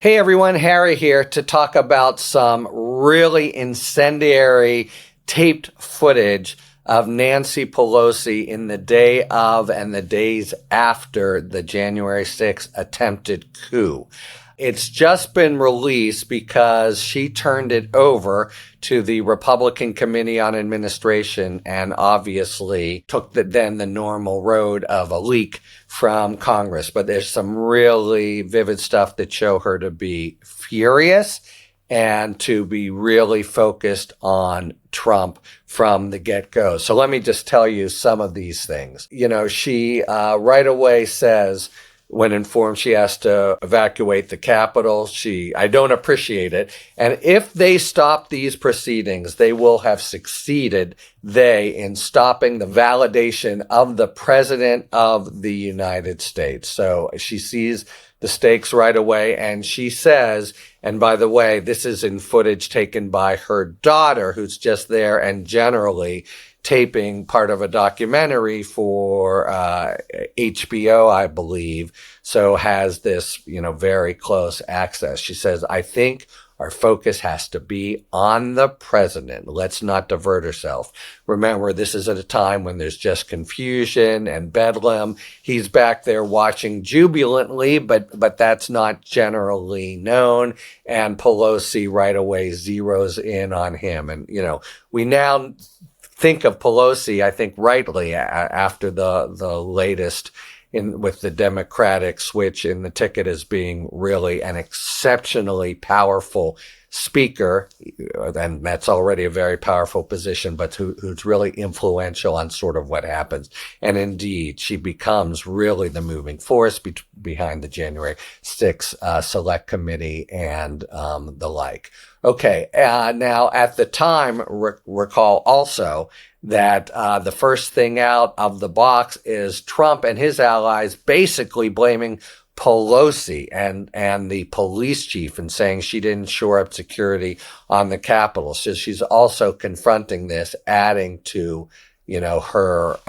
Hey everyone, Harry here to talk about some really incendiary taped footage of Nancy Pelosi in the day of and the days after the January 6th attempted coup. It's just been released because she turned it over to the Republican Committee on Administration and obviously took then the normal road of a leak from Congress. But there's some really vivid stuff that show her to be furious and to be really focused on Trump from the get-go. So let me just tell you some of these things. She right away says, when informed she has to evacuate the Capitol, I don't appreciate it. And if they stop these proceedings, they will have succeeded, in stopping the validation of the President of the United States. So she sees the stakes right away, and she says, and by the way, this is in footage taken by her daughter, who's just there and generally taping part of a documentary for HBO, I believe, so has this, very close access. She says, I think our focus has to be on the president. Let's not divert ourselves. Remember, this is at a time when there's just confusion and bedlam. He's back there watching jubilantly, but that's not generally known. And Pelosi right away zeroes in on him. And, we now think of Pelosi, I think rightly, after the latest with the Democratic switch in the ticket as being really an exceptionally powerful speaker, and that's already a very powerful position, but who's really influential on sort of what happens. And indeed, she becomes really the moving force behind the January 6th Select Committee and the like. Okay, now at the time, recall also that the first thing out of the box is Trump and his allies basically blaming Pelosi and the police chief and saying she didn't shore up security on the Capitol. So she's also confronting this, adding to her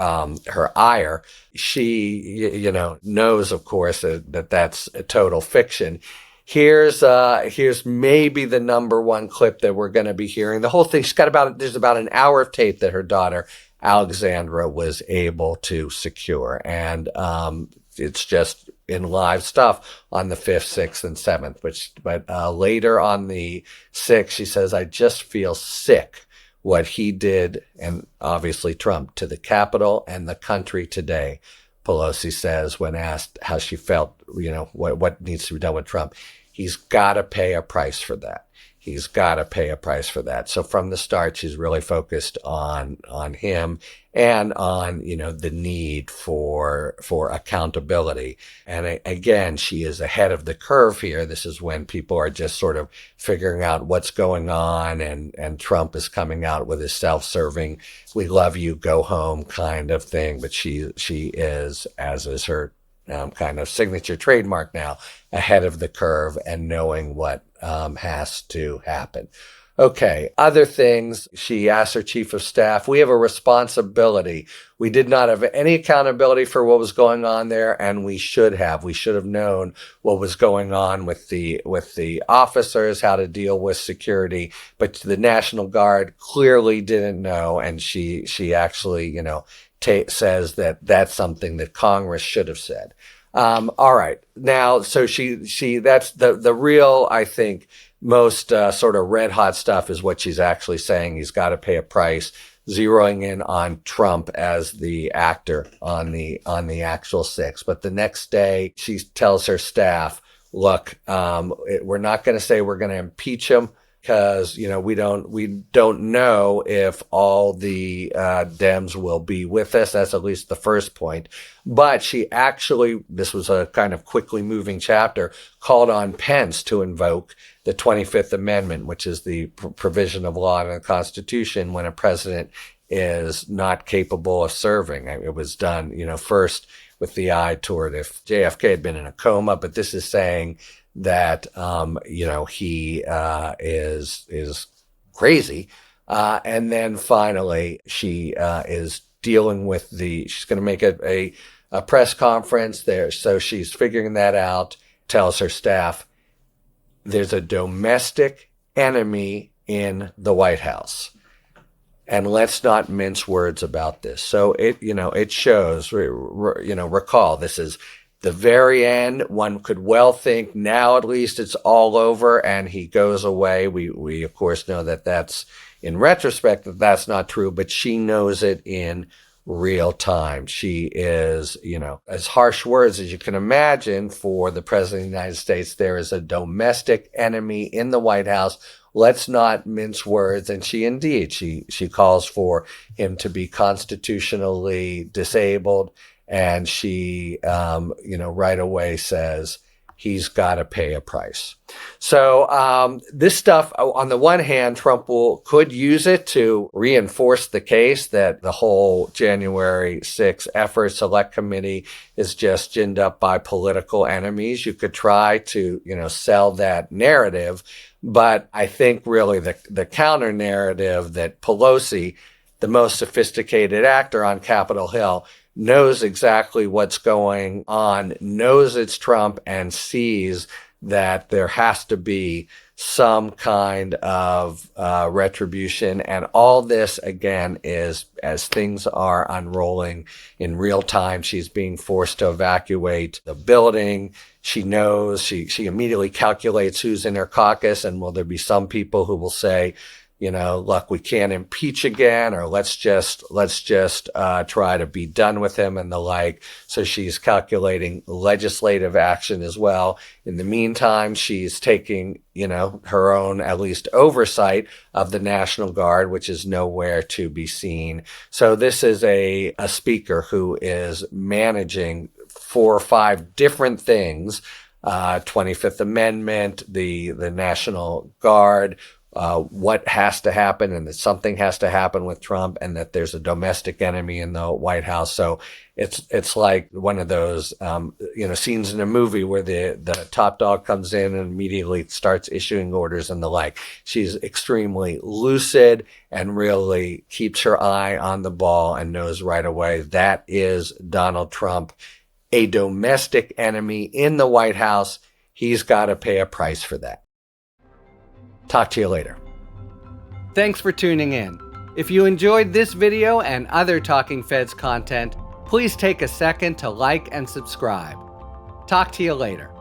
ire. She knows, of course, that that's a total fiction. Here's maybe the number one clip that we're going to be hearing. The whole thing, there's about an hour of tape that her daughter Alexandra was able to secure, and it's just in live stuff on the 5th, 6th, and 7th. But later on the 6th, she says, "I just feel sick what he did," and obviously Trump, to the Capitol and the country today. Pelosi says when asked how she felt, what needs to be done with Trump. He's got to pay a price for that. He's got to pay a price for that. So from the start, she's really focused on him and on, the need for accountability. And again, she is ahead of the curve here. This is when people are just sort of figuring out what's going on, and Trump is coming out with his self-serving, "We love you, go home" kind of thing. But she is, as is her kind of signature trademark now, ahead of the curve and knowing what has to happen. Okay, other things. She asked her chief of staff, we have a responsibility. We did not have any accountability for what was going on there, and we should have. We should have known what was going on with the officers, how to deal with security. But the National Guard clearly didn't know, and she actually, says that that's something that Congress should have said. All right. Now, so she that's the real, I think, most sort of red hot stuff is what she's actually saying. He's got to pay a price, zeroing in on Trump as the actor on the actual 6th. But the next day, she tells her staff, look, we're not going to say we're going to impeach him, because we don't know if all the Dems will be with us. That's at least the first point. But she actually, this was a kind of quickly moving chapter, called on Pence to invoke the 25th Amendment, which is the provision of law in the Constitution when a president is not capable of serving. It was done, first with the eye toward if JFK had been in a coma, but this is saying that, he is crazy. And then finally, she is dealing with she's going to make a press conference there. So she's figuring that out, tells her staff, there's a domestic enemy in the White House. And let's not mince words about this. So it shows, recall, this is the very end. One could well think now at least it's all over and he goes away. We of course know that that's in retrospect that's not true, but she knows it in real time. She is, as harsh words as you can imagine for the President of the United States. There is a domestic enemy in the White House. Let's not mince words. And she calls for him to be constitutionally disabled. And she, right away says he's got to pay a price. So this stuff, on the one hand, Trump could use it to reinforce the case that the whole January 6th Select Committee is just ginned up by political enemies. You could try to, sell that narrative. But I think really the counter narrative that Pelosi, the most sophisticated actor on Capitol Hill, knows exactly what's going on, knows it's Trump, and sees that there has to be some kind of retribution. And all this, again, is as things are unrolling in real time. She's being forced to evacuate the building. She knows, she immediately calculates who's in her caucus, and will there be some people who will say, look, we can't impeach again, or let's just try to be done with him and the like. So she's calculating legislative action as well. In the meantime, she's taking, her own at least oversight of the National Guard, which is nowhere to be seen. So this is a speaker who is managing 4 or 5 different things, 25th Amendment, the National Guard, what has to happen, and that something has to happen with Trump, and that there's a domestic enemy in the White House. So it's like one of those, scenes in a movie where the top dog comes in and immediately starts issuing orders and the like. She's extremely lucid and really keeps her eye on the ball and knows right away that is Donald Trump, a domestic enemy in the White House. He's got to pay a price for that. Talk to you later. Thanks for tuning in. If you enjoyed this video and other Talking Feds content, please take a second to like and subscribe. Talk to you later.